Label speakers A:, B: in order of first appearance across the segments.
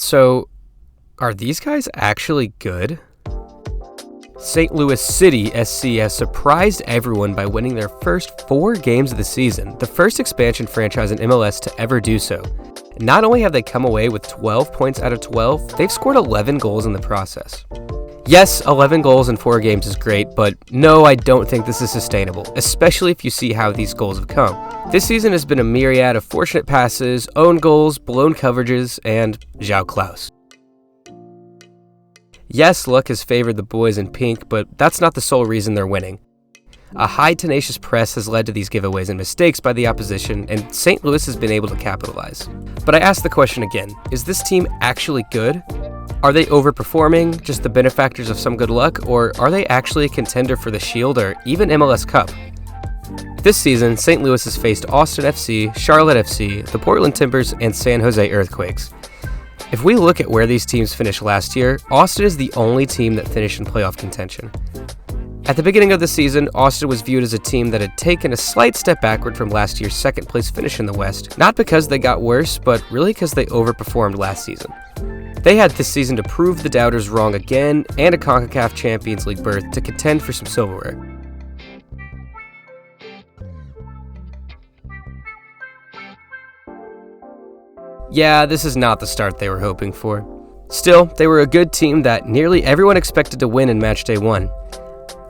A: So, are these guys actually good? St. Louis City SC has surprised everyone by winning their first 4 games of the season, the first expansion franchise in MLS to ever do so. Not only have they come away with 12 points out of 12, they've scored 11 goals in the process. Yes, 11 goals in 4 games is great, but no, I don't think this is sustainable, especially if you see how these goals have come. This season has been a myriad of fortunate passes, own goals, blown coverages, and João Klaus. Yes, luck has favored the boys in pink, but that's not the sole reason they're winning. A high, tenacious press has led to these giveaways and mistakes by the opposition, and St. Louis has been able to capitalize. But I ask the question again, is this team actually good? Are they overperforming, just the benefactors of some good luck, or are they actually a contender for the Shield or even MLS Cup? This season, St. Louis has faced Austin FC, Charlotte FC, the Portland Timbers, and San Jose Earthquakes. If we look at where these teams finished last year, Austin is the only team that finished in playoff contention. At the beginning of the season, Austin was viewed as a team that had taken a slight step backward from last year's second place finish in the West, not because they got worse, but really because they overperformed last season. They had this season to prove the doubters wrong again and a CONCACAF Champions League berth to contend for some silverware. Yeah, this is not the start they were hoping for. Still, they were a good team that nearly everyone expected to win in Matchday 1.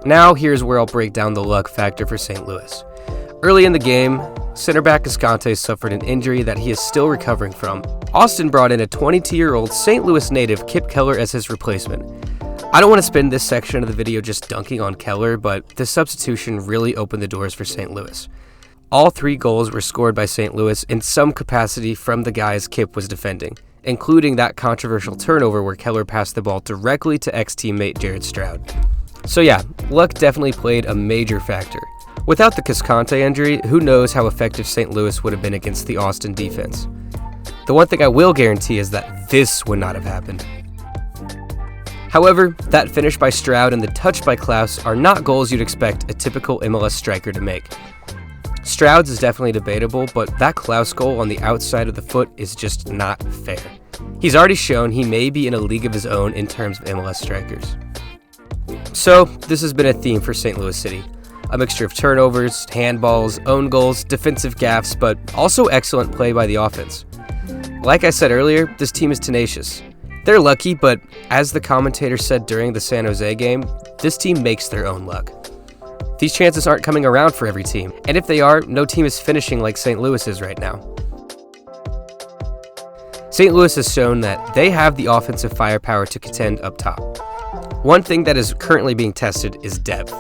A: Now, here's where I'll break down the luck factor for St. Louis. Early in the game, center back Escante suffered an injury that he is still recovering from. Austin brought in a 22-year-old St. Louis native Kip Keller as his replacement. I don't want to spend this section of the video just dunking on Keller, but the substitution really opened the doors for St. Louis. All 3 goals were scored by St. Louis in some capacity from the guys Kip was defending, including that controversial turnover where Keller passed the ball directly to ex-teammate Jared Stroud. So yeah, luck definitely played a major factor. Without the Cascante injury, who knows how effective St. Louis would have been against the Austin defense. The one thing I will guarantee is that this would not have happened. However, that finish by Stroud and the touch by Klaus are not goals you'd expect a typical MLS striker to make. Stroud's is definitely debatable, but that Klaus goal on the outside of the foot is just not fair. He's already shown he may be in a league of his own in terms of MLS strikers. So, this has been a theme for St. Louis City. A mixture of turnovers, handballs, own goals, defensive gaffes, but also excellent play by the offense. Like I said earlier, this team is tenacious. They're lucky, but as the commentator said during the San Jose game, this team makes their own luck. These chances aren't coming around for every team, and if they are, no team is finishing like St. Louis is right now. St. Louis has shown that they have the offensive firepower to contend up top. One thing that is currently being tested is depth.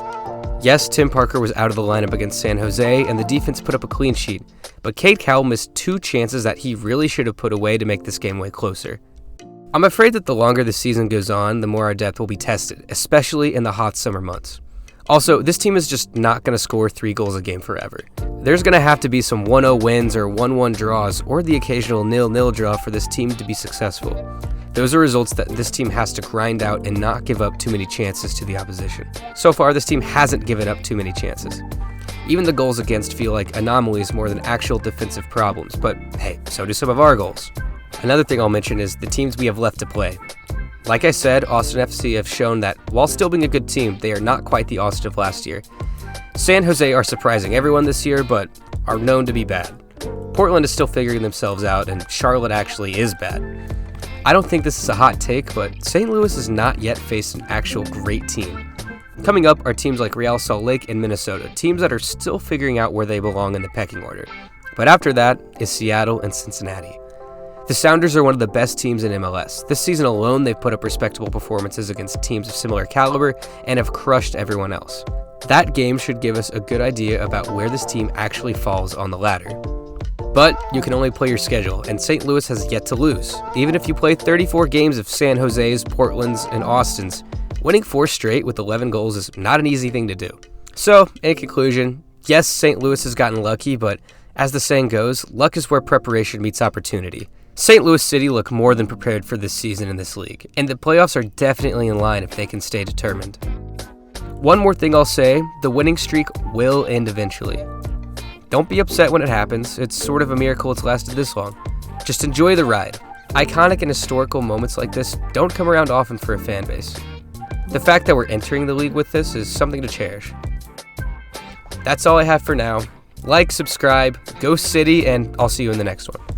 A: Yes, Tim Parker was out of the lineup against San Jose, and the defense put up a clean sheet, but Cade Cowell missed 2 chances that he really should have put away to make this game way closer. I'm afraid that the longer the season goes on, the more our depth will be tested, especially in the hot summer months. Also, this team is just not going to score 3 goals a game forever. There's going to have to be some 1-0 wins or 1-1 draws or the occasional 0-0 draw for this team to be successful. Those are results that this team has to grind out and not give up too many chances to the opposition. So far, this team hasn't given up too many chances. Even the goals against feel like anomalies more than actual defensive problems, but hey, so do some of our goals. Another thing I'll mention is the teams we have left to play. Like I said, Austin FC have shown that while still being a good team, they are not quite the Austin of last year. San Jose are surprising everyone this year, but are known to be bad. Portland is still figuring themselves out, and Charlotte actually is bad. I don't think this is a hot take, but St. Louis has not yet faced an actual great team. Coming up are teams like Real Salt Lake and Minnesota, teams that are still figuring out where they belong in the pecking order. But after that is Seattle and Cincinnati. The Sounders are one of the best teams in MLS. This season alone, they've put up respectable performances against teams of similar caliber and have crushed everyone else. That game should give us a good idea about where this team actually falls on the ladder. But you can only play your schedule, and St. Louis has yet to lose. Even if you play 34 games of San Jose's, Portland's, and Austin's, winning 4 straight with 11 goals is not an easy thing to do. So, in conclusion, yes, St. Louis has gotten lucky, but as the saying goes, luck is where preparation meets opportunity. St. Louis City look more than prepared for this season in this league, and the playoffs are definitely in line if they can stay determined. One more thing I'll say, the winning streak will end eventually. Don't be upset when it happens, it's sort of a miracle it's lasted this long. Just enjoy the ride. Iconic and historical moments like this don't come around often for a fan base. The fact that we're entering the league with this is something to cherish. That's all I have for now. Like, subscribe, go City, and I'll see you in the next one.